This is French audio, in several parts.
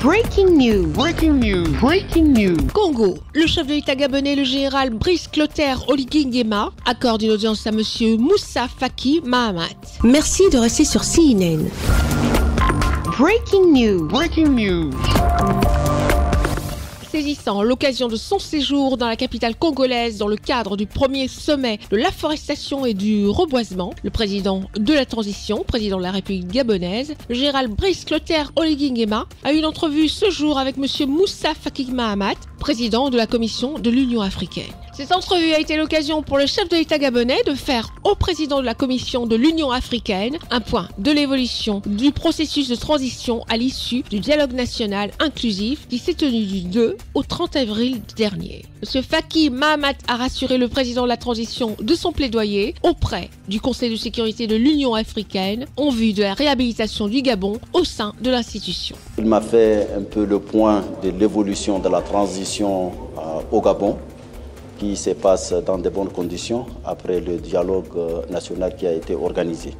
Breaking news. Breaking news. Breaking news. Congo, le chef de l'État gabonais, le général Brice Clotaire Oligui Nguema, accorde une audience à monsieur Moussa Faki Mahamat. Merci de rester sur CNN. Breaking news. Breaking news. Saisissant l'occasion de son séjour dans la capitale congolaise dans le cadre du premier sommet de l'afforestation et du reboisement, le président de la transition, président de la République gabonaise, le général Brice Clotaire Oligui Nguema, a eu une entrevue ce jour avec monsieur Moussa Faki Mahamat, président de la Commission de l'Union africaine. Cette entrevue a été l'occasion pour le chef de l'État gabonais de faire au président de la Commission de l'Union africaine un point de l'évolution du processus de transition à l'issue du dialogue national inclusif qui s'est tenu du 2 au 30 avril dernier. M. Faki Mahamat a rassuré le président de la transition de son plaidoyer auprès du Conseil de sécurité de l'Union africaine en vue de la réhabilitation du Gabon au sein de l'institution. Il m'a fait un peu le point de l'évolution de la transition au Gabon, qui se passe dans de bonnes conditions après le dialogue national qui a été organisé.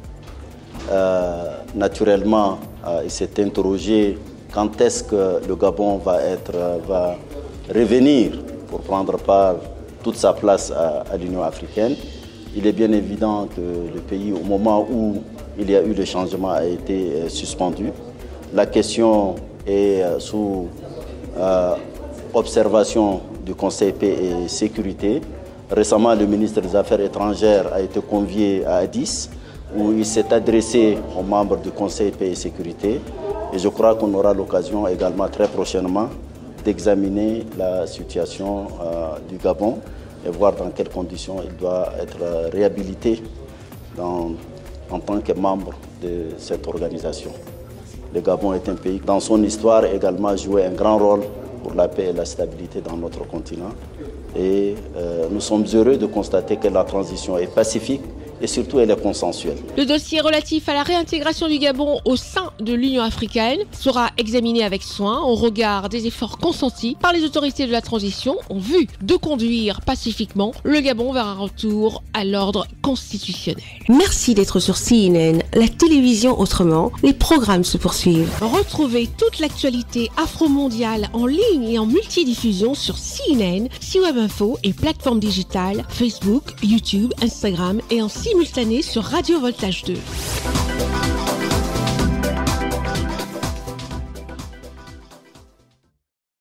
Naturellement, il s'est interrogé quand est-ce que le Gabon va revenir pour prendre part toute sa place à l'Union africaine. Il est bien évident que le pays, au moment où il y a eu le changement, a été suspendu. La question est sous observation du Conseil paix et sécurité. Récemment, le ministre des Affaires étrangères a été convié à Addis, où il s'est adressé aux membres du Conseil paix et sécurité. Et je crois qu'on aura l'occasion également très prochainement d'examiner la situation du Gabon et voir dans quelles conditions il doit être réhabilité en tant que membre de cette organisation. Le Gabon est un pays qui, dans son histoire, également joué un grand rôle pour la paix et la stabilité dans notre continent. Et nous sommes heureux de constater que la transition est pacifique et surtout elle est consensuelle. Le dossier relatif à la réintégration du Gabon au sein de l'Union africaine sera examiné avec soin au regard des efforts consentis par les autorités de la transition en vue de conduire pacifiquement le Gabon vers un retour à l'ordre constitutionnel. Merci d'être sur CNN, la télévision autrement. Les programmes se poursuivent. Retrouvez toute l'actualité afro-mondiale en ligne et en multidiffusion sur CNN, C-Web Info et plateformes digitales, Facebook, YouTube, Instagram et en simultané sur Radio Voltage 2.